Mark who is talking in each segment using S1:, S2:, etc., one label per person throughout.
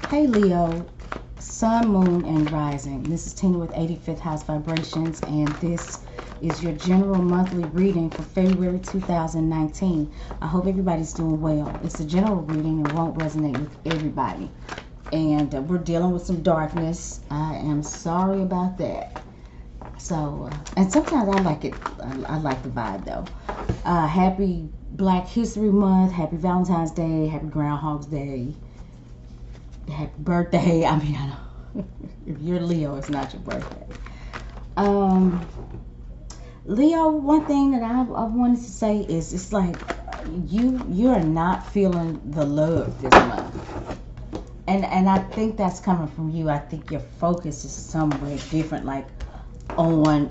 S1: Hey Leo, Sun, Moon, and Rising. This is Tina with 85th House Vibrations, and this is your general monthly reading for February 2019. I hope everybody's doing well. It's a general reading and won't resonate with everybody. And we're dealing with some darkness. I am sorry about that. So, and sometimes I like it. I like the vibe though. Happy Black History Month. Happy Valentine's Day. Happy Groundhog's Day. Happy birthday. I mean, I know if you're Leo, it's not your birthday. Leo, one thing that I wanted to say is it's like you're not feeling the love this month. And I think that's coming from you. I think your focus is somewhere different, like on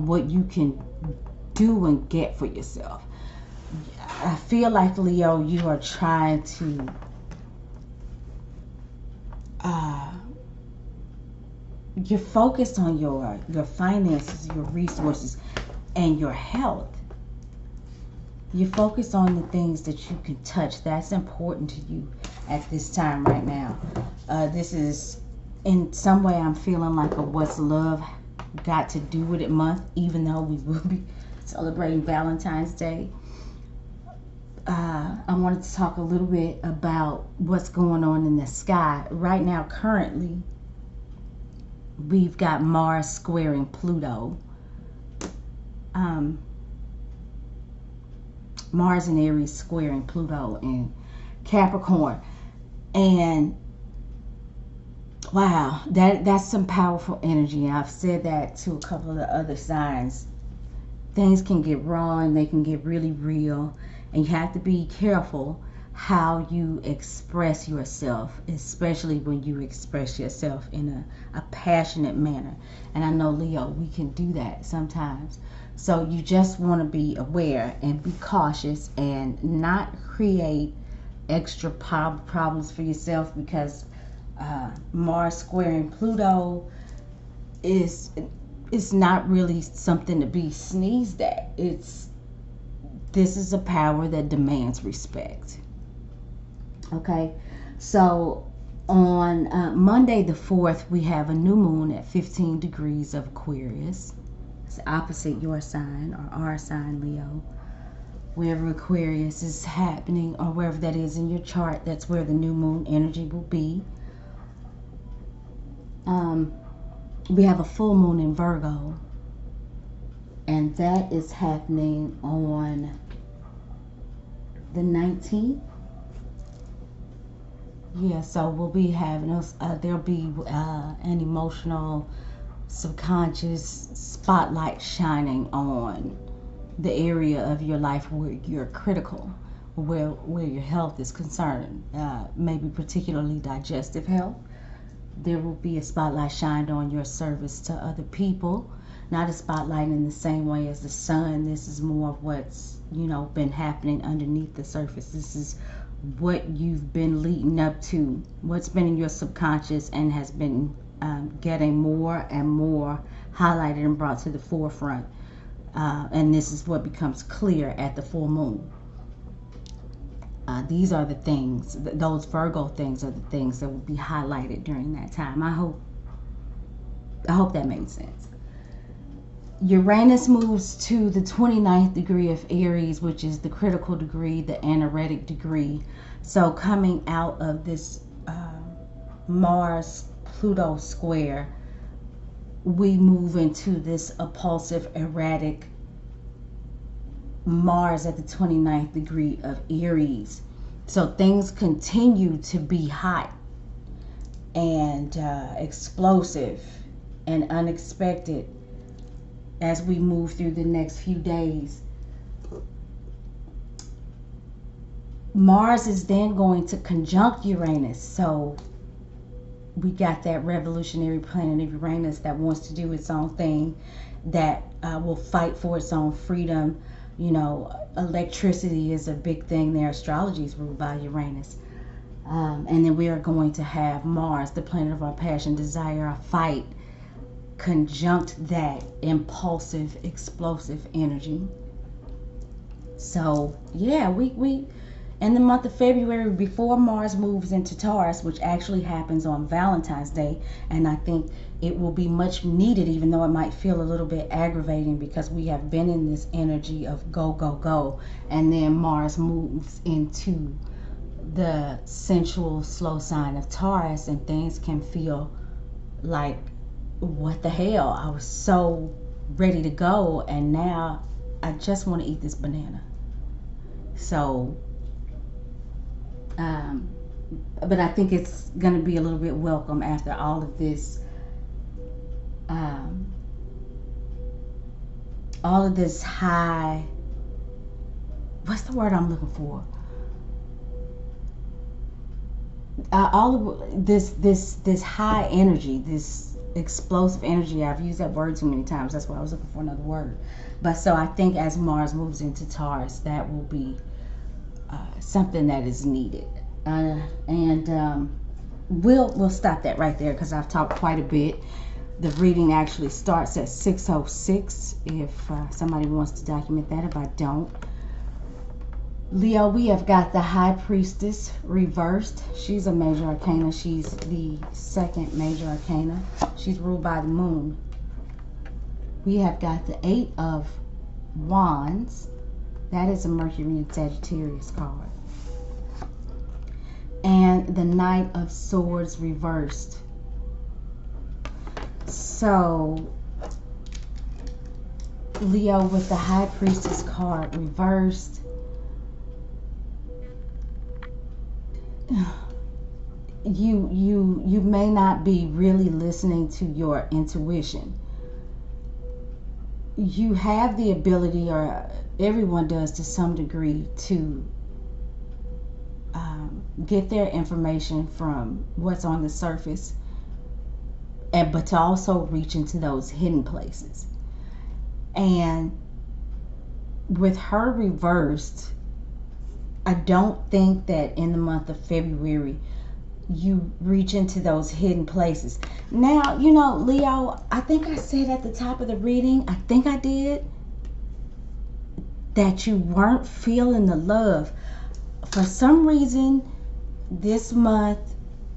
S1: what you can do and get for yourself. I feel like, Leo, you are trying to you're focused on your finances, your resources, and your health. You focus on the things that you can touch. That's important to you at this time right now. This is, in some way, I'm feeling like a what's love got to do with it month, even though we will be celebrating Valentine's Day. I wanted to talk a little bit about what's going on in the sky. Right now, currently, we've got Mars squaring Pluto. Mars and Aries squaring Pluto in Capricorn. And wow, that's some powerful energy. I've said that to a couple of the other signs. Things can get raw and they can get really real. And you have to be careful how you express yourself, especially when you express yourself in a passionate manner. And I know, Leo, we can do that sometimes. So you just want to be aware and be cautious and not create extra problems for yourself, because Mars squaring Pluto is not really something to be sneezed at. This is a power that demands respect. Okay, so on Monday the 4th, we have a new moon at 15 degrees of Aquarius. It's opposite your sign or our sign, Leo. Wherever Aquarius is happening, or wherever that is in your chart, that's where the new moon energy will be. We have a full moon in Virgo, and that is happening on the 19th. Yeah, so we'll be having there'll be an emotional subconscious spotlight shining on the area of your life where you're critical, where your health is concerned, maybe particularly digestive health. There will be a spotlight shined on your service to other people. Not a spotlight in the same way as the sun. This is more of what's, been happening underneath the surface. This is what you've been leading up to, what's been in your subconscious and has been getting more and more highlighted and brought to the forefront. And this is what becomes clear at the full moon. These are the things, those Virgo things are the things that will be highlighted during that time. I hope that made sense. Uranus moves to the 29th degree of Aries, which is the critical degree, the anaretic degree. So coming out of this Mars-Pluto square, we move into this impulsive, erratic Mars at the 29th degree of Aries. So things continue to be hot and explosive and unexpected as we move through the next few days. Mars is then going to conjunct Uranus. So we got that revolutionary planet of Uranus that wants to do its own thing, that will fight for its own freedom. Electricity is a big thing there. Astrology is ruled by Uranus. And then we are going to have Mars, the planet of our passion, desire, our fight, conjunct that impulsive, explosive energy. So yeah, we In the month of February, before Mars moves into Taurus, which actually happens on Valentine's Day, and I think it will be much needed, even though it might feel a little bit aggravating because we have been in this energy of go, go, go, and then Mars moves into the sensual, slow sign of Taurus, and things can feel like, what the hell? I was so ready to go, and now I just want to eat this banana. So, but I think it's going to be a little bit welcome after all of this, high, what's the word I'm looking for? All of this high energy, this explosive energy. I've used that word too many times. That's why I was looking for another word. But so I think as Mars moves into Taurus, that will be something that is needed. And we'll stop that right there because I've talked quite a bit. The reading actually starts at 6:06 if somebody wants to document that. If I don't. Leo, we have got the High Priestess reversed. She's a major arcana. She's the second major arcana. She's ruled by the moon. We have got the Eight of Wands. That is a Mercury and Sagittarius card. And the Knight of Swords reversed. So, Leo, with the High Priestess card reversed, you may not be really listening to your intuition. You have the ability, or everyone does to some degree, to get their information from what's on the surface, but to also reach into those hidden places. And with her reversed, I don't think that in the month of February you reach into those hidden places. Now, you know, Leo, I think I said at the top of the reading, I think I did, that you weren't feeling the love. For some reason, this month,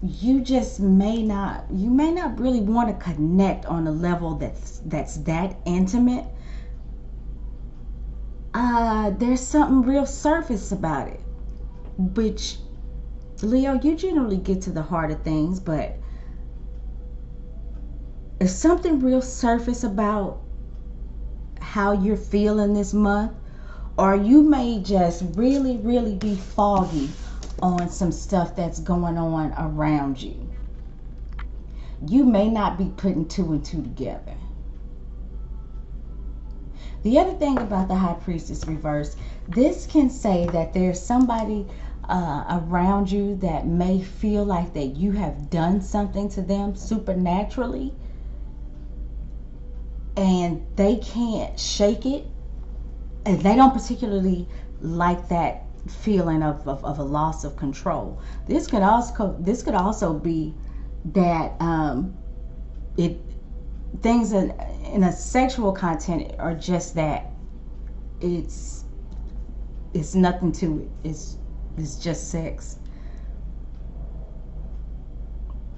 S1: you may not really want to connect on a level that's that intimate. There's something real surface about it, which, Leo, you generally get to the heart of things, but there's something real surface about how you're feeling this month, or you may just really, really be foggy on some stuff that's going on around you. You may not be putting two and two together. The other thing about the High Priestess reverse, this can say that there's somebody around you that may feel like that you have done something to them supernaturally, and they can't shake it, and they don't particularly like that feeling of a loss of control. This could also be that things in a sexual content are just that it's nothing to it. It's just sex.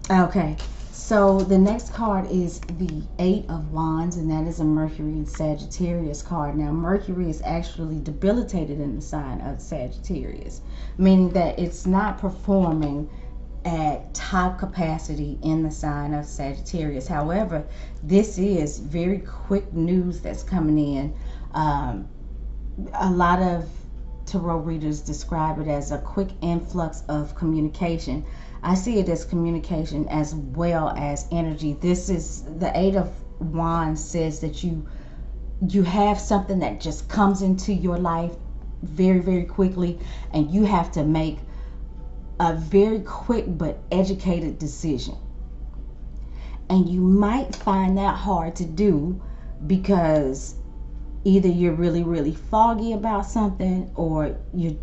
S1: Okay, so the next card is the Eight of Wands, and that is a Mercury and Sagittarius card. Now, Mercury is actually debilitated in the sign of Sagittarius, meaning that it's not performing at top capacity in the sign of Sagittarius. However, this is very quick news that's coming in. A lot of tarot readers describe it as a quick influx of communication. I see it as communication as well as energy. This is the Eight of Wands, says that you have something that just comes into your life very, very quickly, and you have to make a very quick but educated decision. And you might find that hard to do because either you're really, really foggy about something, or you're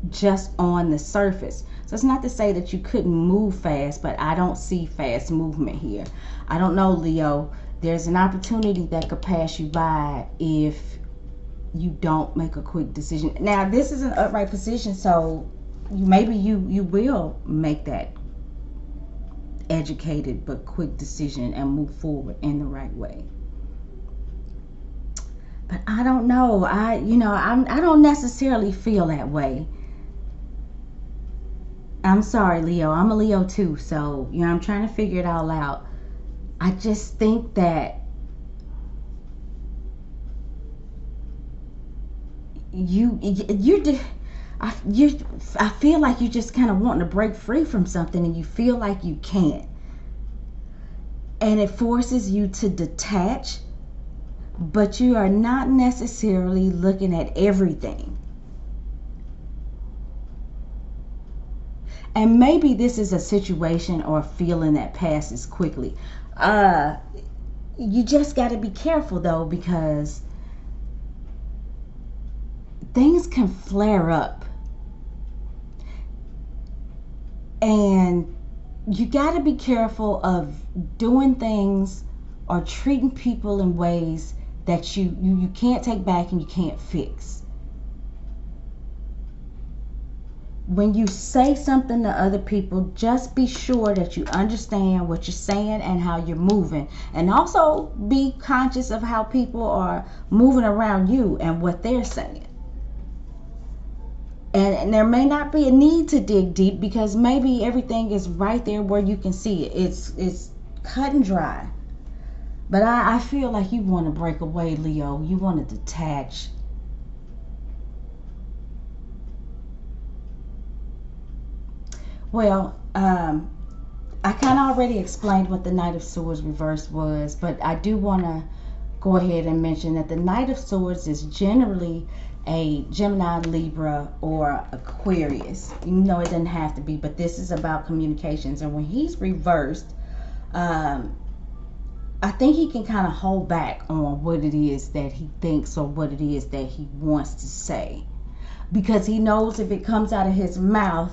S1: just on the surface. So it's not to say that you couldn't move fast, but I don't see fast movement here. I don't know, Leo. There's an opportunity that could pass you by if you don't make a quick decision. Now, this is an upright position, so maybe you will make that educated but quick decision and move forward in the right way. But I don't know. I don't necessarily feel that way. I'm sorry, Leo. I'm a Leo too, so I'm trying to figure it all out. I just think that I feel like you just kind of wanting to break free from something, and you feel like you can't, and it forces you to detach, but you are not necessarily looking at everything. And maybe this is a situation or a feeling that passes quickly. You just got to be careful though, because things can flare up, and you got to be careful of doing things or treating people in ways that you can't take back and you can't fix. When you say something to other people, just be sure that you understand what you're saying and how you're moving, and also be conscious of how people are moving around you and what they're saying. And there may not be a need to dig deep, because maybe everything is right there where you can see it. It's cut and dry. But I feel like you want to break away, Leo. You want to detach. Well, I kind of already explained what the Knight of Swords reverse was, but I do want to go ahead and mention that the Knight of Swords is generally a Gemini, Libra, or Aquarius. You know, it doesn't have to be, but this is about communications. And when he's reversed, I think he can kind of hold back on what it is that he thinks or what it is that he wants to say, because he knows if it comes out of his mouth,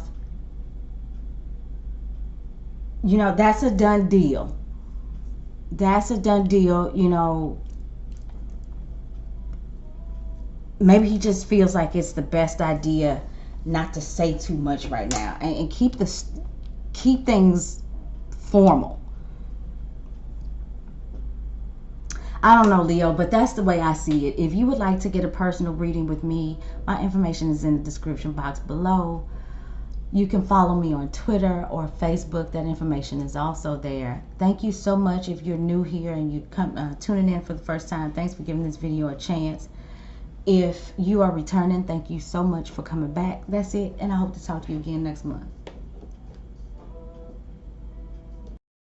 S1: that's a done deal. That's a done deal. Maybe he just feels like it's the best idea not to say too much right now, and keep things formal. I don't know, Leo, but that's the way I see it. If you would like to get a personal reading with me, my information is in the description box below. You can follow me on Twitter or Facebook. That information is also there. Thank you so much. If you're new here and you come tuning in for the first time, thanks for giving this video a chance. If you are returning, thank you so much for coming back. That's it, and I hope to talk to you again next month.